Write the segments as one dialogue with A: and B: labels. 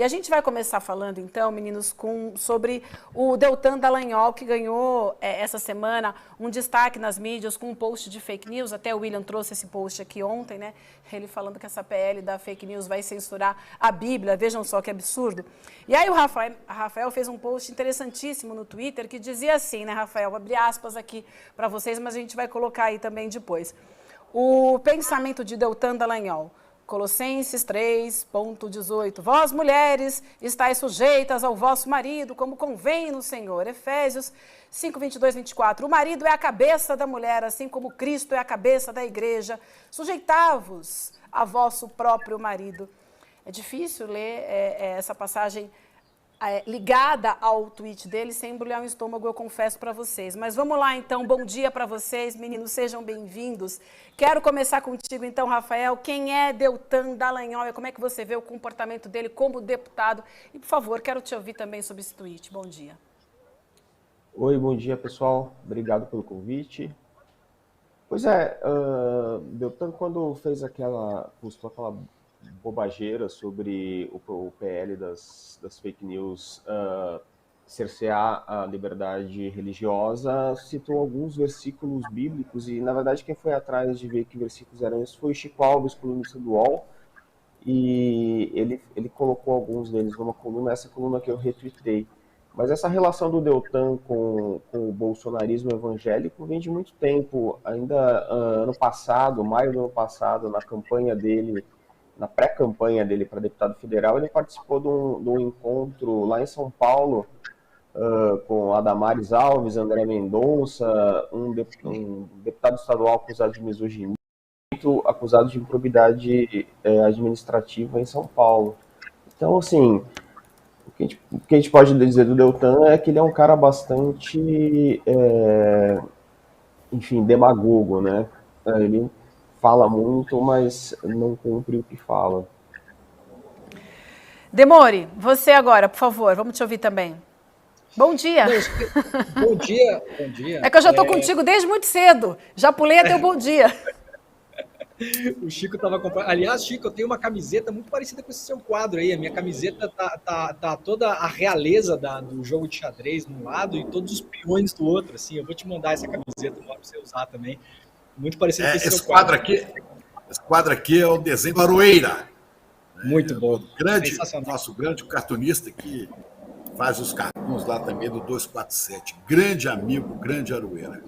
A: E a gente vai começar falando, então, meninos, sobre o Deltan Dallagnol, que ganhou essa semana um destaque nas mídias com um post de fake news. Até o William trouxe esse post aqui ontem, né? Ele falando que essa PL da fake news vai censurar a Bíblia. Vejam só que absurdo. E aí o Rafael fez um post interessantíssimo no Twitter que dizia assim, né, Rafael? Abri aspas aqui para vocês, mas a gente vai colocar aí também depois. O pensamento de Deltan Dallagnol. Colossenses 3:18. Vós, mulheres, estáis sujeitas ao vosso marido, como convém no Senhor. Efésios 5:22-24. O marido é a cabeça da mulher, assim como Cristo é a cabeça da igreja. Sujeitai-vos a vosso próprio marido. É difícil ler essa passagem ligada ao tweet dele, sem embrulhar o estômago, eu confesso para vocês. Mas vamos lá, então. Bom dia para vocês, meninos, sejam bem-vindos. Quero começar contigo, então, Rafael. Quem é Deltan Dallagnol e como é que você vê o comportamento dele como deputado? E, por favor, quero te ouvir também sobre esse tweet. Bom dia.
B: Oi, bom dia, pessoal. Obrigado pelo convite. Pois é, Deltan, quando postou aquela bobageira sobre o PL das fake news cercear a liberdade religiosa, citou alguns versículos bíblicos e, na verdade, quem foi atrás de ver que versículos eram esses foi o Chico Alves, colunista do UOL, e ele colocou alguns deles numa coluna, essa coluna que eu retuitei. Mas essa relação do Deltan com o bolsonarismo evangélico vem de muito tempo. Ainda ano passado, maio do ano passado, na campanha dele, na pré-campanha dele para deputado federal, ele participou de um encontro lá em São Paulo com Adamares Alves, André Mendonça, um deputado estadual acusado de misoginia, acusado de improbidade administrativa em São Paulo. Então, assim, o que a gente pode dizer do Deltan é que ele é um cara bastante, enfim, demagogo, né? Ele fala muito, mas não cumpre o que fala.
A: Demore, você agora, por favor, vamos te ouvir também. Bom dia.
C: Bom dia, bom dia.
A: É que eu já estou contigo desde muito cedo, já pulei até o bom dia.
C: O Chico estava comprando. Aliás, Chico, eu tenho uma camiseta muito parecida com esse seu quadro aí. A minha camiseta tá toda a realeza do jogo de xadrez de um lado e todos os peões do outro. Assim, eu vou te mandar essa camiseta para você usar também. Muito parecido com esse seu quadro.
D: Esse quadro aqui é o desenho do Aroeira.
C: Muito bom.
D: Nosso grande cartunista que faz os cartões lá também do 247. Grande amigo, grande Aroeira.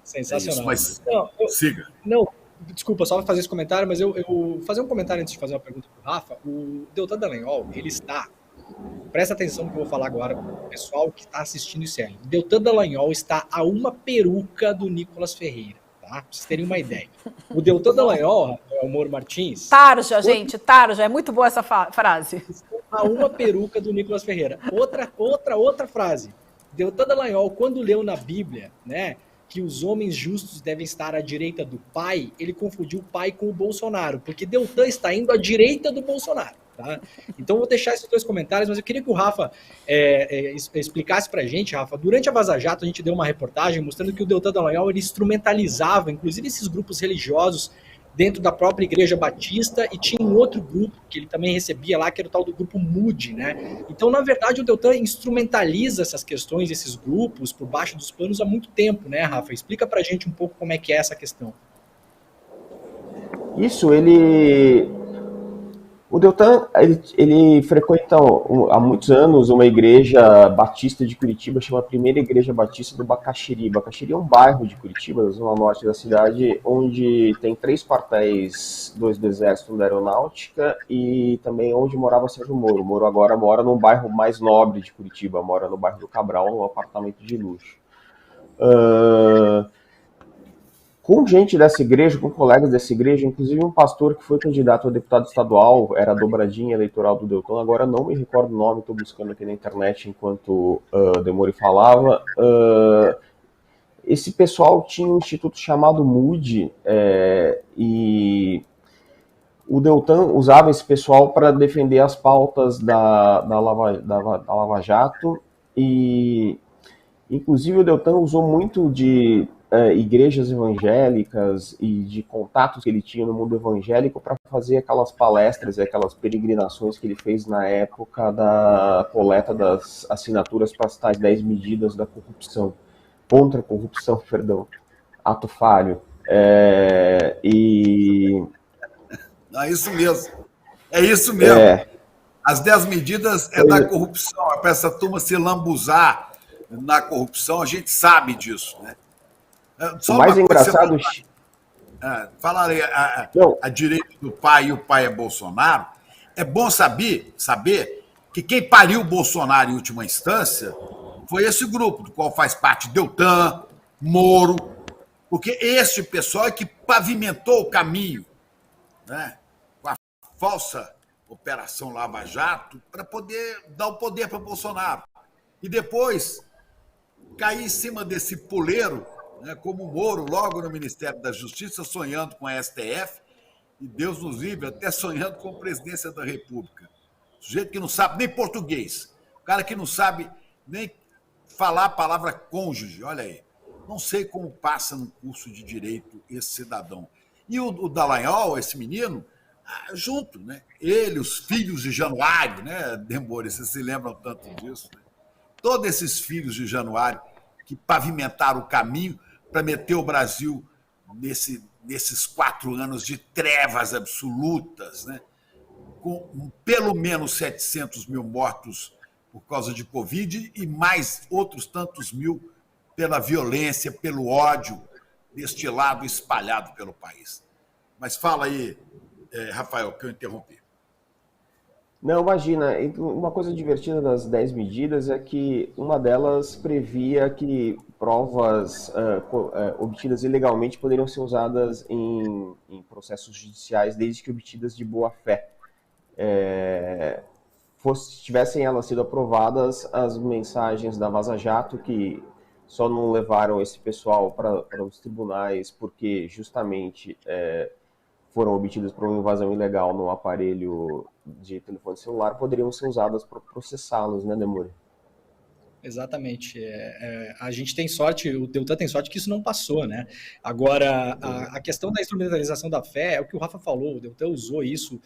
C: Sensacional.
D: É isso, mas siga.
C: Não, desculpa, só fazer esse comentário, mas eu fazer um comentário antes de fazer uma pergunta para o Rafa. O Deltan Dallagnol, ele está... Presta atenção no que eu vou falar agora para o pessoal que está assistindo isso aí. O Deltan Dallagnol está a uma peruca do Nicolas Ferreira, tá? Para vocês terem uma ideia. O Deltan Dallagnol, o Moro Martins...
A: Tarja, gente, tarja. É muito boa essa frase.
C: A uma peruca do Nicolas Ferreira. Outra frase. Deltan Dallagnol, quando leu na Bíblia, né, que os homens justos devem estar à direita do pai, ele confundiu o pai com o Bolsonaro, porque Deltan está indo à direita do Bolsonaro. Tá? Então, eu vou deixar esses dois comentários, mas eu queria que o Rafa explicasse pra gente, Rafa. Durante a Vaza Jato, a gente deu uma reportagem mostrando que o Deltan Dallagnol ele instrumentalizava, inclusive, esses grupos religiosos dentro da própria Igreja Batista, e tinha um outro grupo que ele também recebia lá, que era o tal do grupo Moody, né? Então, na verdade, o Deltan instrumentaliza essas questões, esses grupos, por baixo dos panos há muito tempo, né, Rafa? Explica pra gente um pouco como é que é essa questão.
B: Isso, o Deltan, ele frequenta há muitos anos uma igreja batista de Curitiba, chama Primeira Igreja Batista do Bacaxiri. Bacaxiri é um bairro de Curitiba, na zona norte da cidade, onde tem 3 quartéis, 2 do Exército, da Aeronáutica, e também onde morava Sérgio Moro. O Moro agora mora num bairro mais nobre de Curitiba, mora no bairro do Cabral, num apartamento de luxo. Com gente dessa igreja, com colegas dessa igreja, inclusive um pastor que foi candidato a deputado estadual, era a dobradinha eleitoral do Deltan, agora não me recordo o nome, estou buscando aqui na internet enquanto Demore falava. Esse pessoal tinha um instituto chamado Moody, e o Deltan usava esse pessoal para defender as pautas da Lava Jato, e inclusive o Deltan usou muito igrejas evangélicas e de contatos que ele tinha no mundo evangélico para fazer aquelas palestras e aquelas peregrinações que ele fez na época da coleta das assinaturas para as tais 10 medidas da corrupção, contra a corrupção, perdão, ato falho.
D: É isso mesmo. É isso mesmo. As 10 medidas é da corrupção, é para essa turma se lambuzar na corrupção, a gente sabe disso, né?
B: Só o mais engraçado...
D: Falarei a direita do pai e o pai é Bolsonaro. É bom saber que quem pariu o Bolsonaro em última instância foi esse grupo, do qual faz parte Deltan, Moro, porque este pessoal é que pavimentou o caminho, né, com a falsa Operação Lava Jato para poder dar o poder para Bolsonaro. E depois cair em cima desse puleiro, né, como o Moro, logo no Ministério da Justiça, sonhando com a STF, e Deus nos livre, até sonhando com a presidência da República. Sujeito que não sabe nem português, o cara que não sabe nem falar a palavra cônjuge, olha aí. Não sei como passa no curso de Direito esse cidadão. E o Dallagnol, esse menino, junto, né? Ele, os filhos de Januário, né, Demore, vocês se lembram tanto disso, né? Todos esses filhos de Januário que pavimentaram o caminho para meter o Brasil nesses 4 anos de trevas absolutas, né? Com pelo menos 700 mil mortos por causa de Covid e mais outros tantos mil pela violência, pelo ódio destilado, espalhado pelo país. Mas fala aí, Rafael, que eu interrompi.
B: Não, imagina, uma coisa divertida das 10 medidas é que uma delas previa que provas obtidas ilegalmente poderiam ser usadas em processos judiciais desde que obtidas de boa fé. Tivessem elas sido aprovadas, as mensagens da Vaza Jato, que só não levaram esse pessoal para os tribunais porque justamente foram obtidas por uma invasão ilegal no aparelho de telefone celular, poderiam ser usadas para processá-los, né, Demore?
C: Exatamente. A gente tem sorte, o Deltan tem sorte que isso não passou, né? Agora, a questão da instrumentalização da fé é o que o Rafa falou, o Deltan usou isso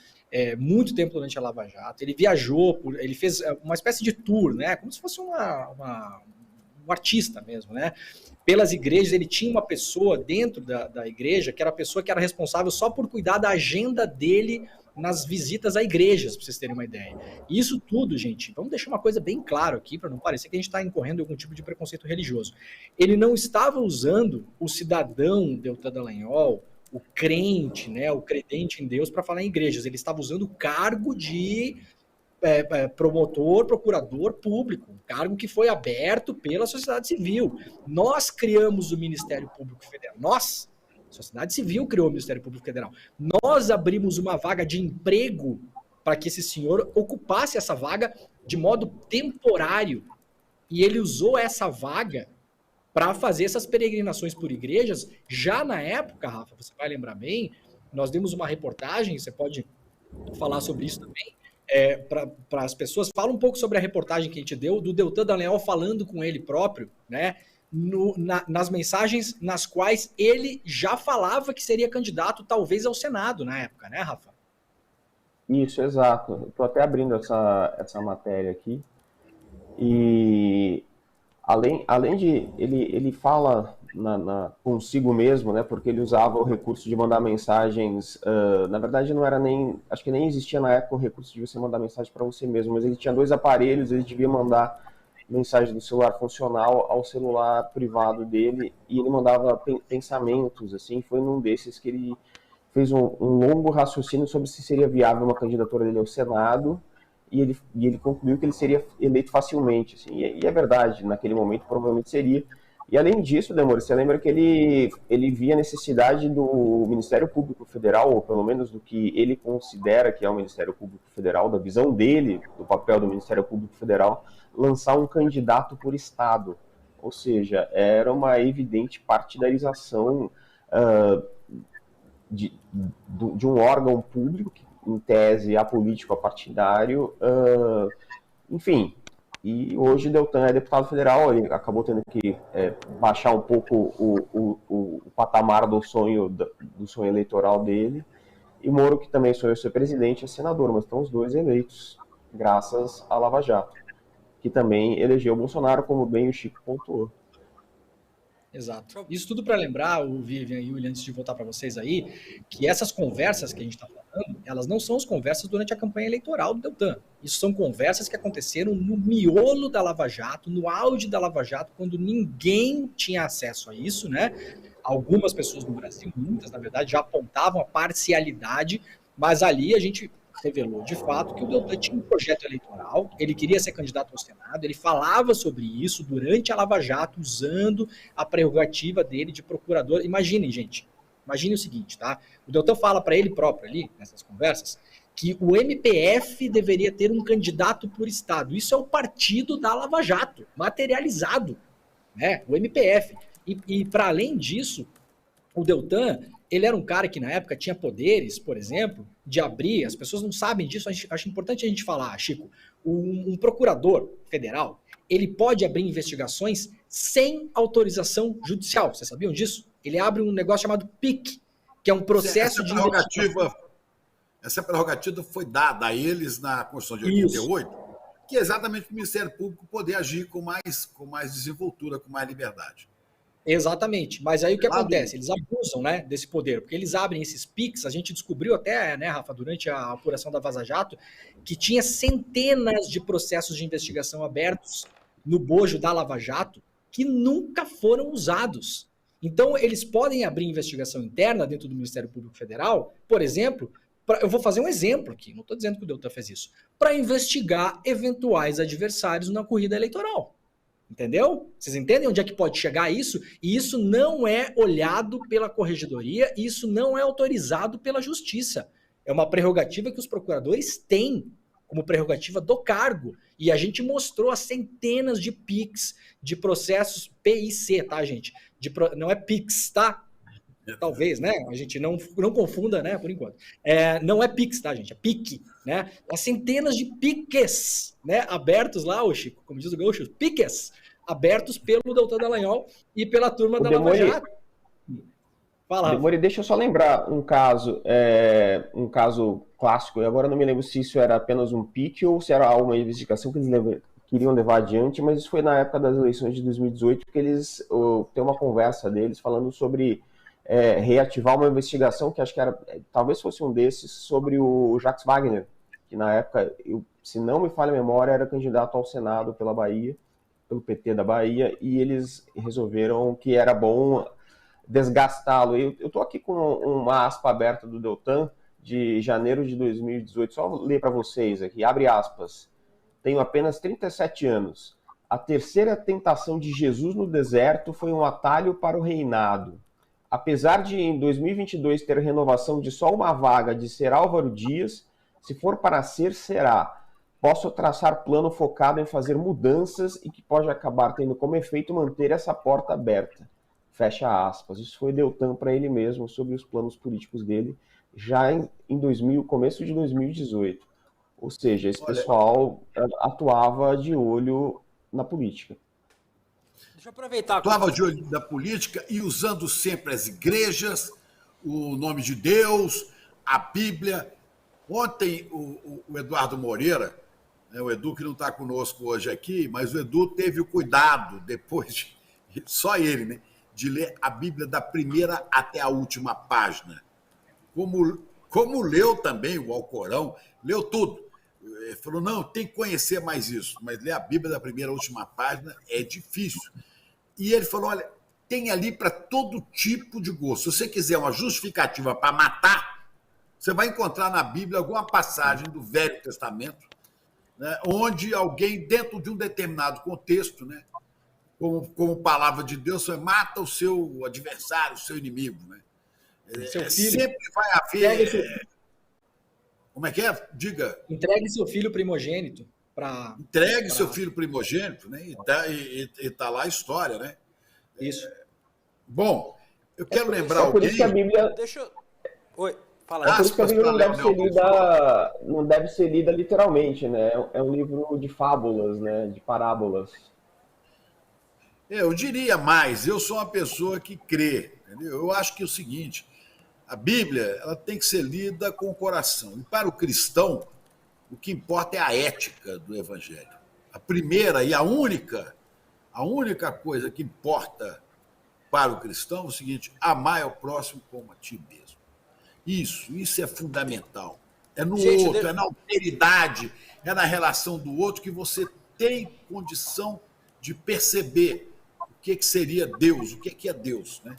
C: muito tempo durante a Lava Jato, ele viajou, ele fez uma espécie de tour, né? Como se fosse um artista mesmo, né? Pelas igrejas, ele tinha uma pessoa dentro da igreja, que era a pessoa que era responsável só por cuidar da agenda dele nas visitas a igrejas, para vocês terem uma ideia. E isso tudo, gente, vamos deixar uma coisa bem clara aqui, para não parecer que a gente está incorrendo em algum tipo de preconceito religioso. Ele não estava usando o cidadão Deltan Dallagnol, o crente, né, o credente em Deus, para falar em igrejas. Ele estava usando o cargo de promotor, procurador público, um cargo que foi aberto pela sociedade civil. Nós criamos o Ministério Público Federal. Nós, a sociedade civil, criou o Ministério Público Federal. Nós abrimos uma vaga de emprego para que esse senhor ocupasse essa vaga de modo temporário. E ele usou essa vaga para fazer essas peregrinações por igrejas. Já na época, Rafa, você vai lembrar bem, nós demos uma reportagem, você pode falar sobre isso também, para as pessoas. Fala um pouco sobre a reportagem que a gente deu do Deltan Dallagnol falando com ele próprio, né? Nas mensagens nas quais ele já falava que seria candidato talvez ao Senado na época, né, Rafa?
B: Isso, exato. Estou até abrindo essa matéria aqui. E além de... Ele fala consigo mesmo, né, porque ele usava o recurso de mandar mensagens... na verdade, não era nem... Acho que nem existia na época o recurso de você mandar mensagem para você mesmo, mas ele tinha 2 aparelhos, ele devia mandar mensagem do celular funcional ao celular privado dele, e ele mandava pensamentos, assim. Foi num desses que ele fez um longo raciocínio sobre se seria viável uma candidatura dele ao Senado, e ele concluiu que ele seria eleito facilmente, assim. E é verdade, naquele momento provavelmente seria. E além disso, Demore, você lembra que ele via a necessidade do Ministério Público Federal, ou pelo menos do que ele considera que é o Ministério Público Federal, da visão dele, do papel do Ministério Público Federal, lançar um candidato por estado. Ou seja, era uma evidente partidarização de um órgão público, que em tese apolítico, apartidário, enfim, E hoje Deltan é deputado federal, ele acabou tendo que baixar um pouco o patamar do sonho eleitoral dele. E Moro, que também sonhou ser presidente, é senador, mas estão os dois eleitos, graças à Lava Jato, que também elegeu o Bolsonaro, como bem o Chico pontuou.
C: Exato. Isso tudo para lembrar, o Vivian e o William, antes de voltar para vocês aí, que essas conversas que a gente está falando, elas não são as conversas durante a campanha eleitoral do Deltan. Isso são conversas que aconteceram no miolo da Lava Jato, no auge da Lava Jato, quando ninguém tinha acesso a isso, né? Algumas pessoas no Brasil, muitas, na verdade, já apontavam a parcialidade, mas ali a gente revelou de fato que o Deltan tinha um projeto eleitoral, ele queria ser candidato ao Senado, ele falava sobre isso durante a Lava Jato, usando a prerrogativa dele de procurador. Imaginem, gente, imagine o seguinte, tá? O Deltan fala para ele próprio ali, nessas conversas, que o MPF deveria ter um candidato por estado. Isso é o partido da Lava Jato, materializado, né? O MPF. E para além disso, o Deltan, ele era um cara que na época tinha poderes, por exemplo, de abrir, as pessoas não sabem disso, acho importante a gente falar, Chico, um procurador federal, ele pode abrir investigações sem autorização judicial, vocês sabiam disso? Ele abre um negócio chamado PIC, que é um processo de investigação.
D: Essa prerrogativa foi dada a eles na Constituição de 88, isso, que é exatamente o Ministério Público poder agir com mais desenvoltura, com mais liberdade.
C: Exatamente, mas aí o que acontece? Eles abusam, né, desse poder, porque eles abrem esses PICs, a gente descobriu até, né, Rafa, durante a apuração da Vaza Jato, que tinha centenas de processos de investigação abertos no bojo da Lava Jato que nunca foram usados. Então, eles podem abrir investigação interna dentro do Ministério Público Federal, por exemplo, eu vou fazer um exemplo aqui, não estou dizendo que o Deltan fez isso, para investigar eventuais adversários na corrida eleitoral. Entendeu? Vocês entendem onde é que pode chegar isso? E isso não é olhado pela corregedoria, isso não é autorizado pela justiça. É uma prerrogativa que os procuradores têm como prerrogativa do cargo. E a gente mostrou as centenas de PICs, de processos PIC, tá, gente? Não é PICs, tá? Talvez, né? A gente não confunda, né? Por enquanto. Não é PIX, tá, gente? É PIC, né? As centenas de PICs, né? Abertos lá, o Chico, como diz o Gaúcho, PICs, abertos pelo Deltan Dallagnol e pela turma da Lava Jato. Fala,
B: Demore, deixa eu só lembrar um caso clássico, e agora não me lembro se isso era apenas um PIC ou se era uma investigação que eles queriam levar adiante, mas isso foi na época das eleições de 2018, que eles tem uma conversa deles falando sobre reativar uma investigação que acho que talvez fosse um desses, sobre o Jacques Wagner, que na época, se não me falha a memória, era candidato ao Senado pela Bahia, pelo PT da Bahia, e eles resolveram que era bom desgastá-lo. Eu estou aqui com uma aspa aberta do Deltan, de janeiro de 2018, só vou ler para vocês aqui, abre aspas. Tenho apenas 37 anos. A terceira tentação de Jesus no deserto foi um atalho para o reinado. Apesar de em 2022 ter renovação de só uma vaga de ser Álvaro Dias, se for para ser, será. Posso traçar plano focado em fazer mudanças e que pode acabar tendo como efeito manter essa porta aberta. Fecha aspas. Isso foi Deltan para ele mesmo sobre os planos políticos dele já em começo de 2018. Ou seja, esse pessoal atuava de olho na política.
E: Deixa eu aproveitar.
D: Atuava de olho na política e usando sempre as igrejas, o nome de Deus, a Bíblia. Ontem, o Eduardo Moreira, né, o Edu que não está conosco hoje aqui, mas o Edu teve o cuidado, depois, só ele, né, de ler a Bíblia da primeira até a última página. Como leu também o Alcorão, leu tudo. Ele falou, não, tem que conhecer mais isso, mas ler a Bíblia da primeira à última página é difícil. E ele falou, olha, tem ali para todo tipo de gosto. Se você quiser uma justificativa para matar, você vai encontrar na Bíblia alguma passagem do Velho Testamento, né, onde alguém, dentro de um determinado contexto, né, como palavra de Deus, você mata o seu adversário, o seu inimigo. Né?
C: Seu filho.
D: Sempre vai haver... Como é que é? Diga.
C: Entregue seu filho primogênito.
D: Entregue seu filho primogênito, né? E tá lá a história, né?
C: Isso.
D: Bom, eu quero lembrar
B: por isso que a Bíblia...
E: Deixa eu... Oi, Fala
B: É
E: aí.
B: por isso que a Bíblia
D: Aspas para Leonel Brizola.
B: não deve ser lida literalmente, né? É um livro de fábulas, né? De parábolas.
D: Eu diria mais, eu sou uma pessoa que crê, entendeu? Eu acho que é o seguinte, a Bíblia ela tem que ser lida com o coração. E para o cristão, o que importa é a ética do Evangelho. A primeira e a única coisa que importa para o cristão é o seguinte: amar ao próximo como a ti mesmo. Isso é fundamental. É no
E: Gente,
D: outro, é na alteridade, é na relação do outro que você tem condição de perceber o que seria Deus, o que é Deus, né?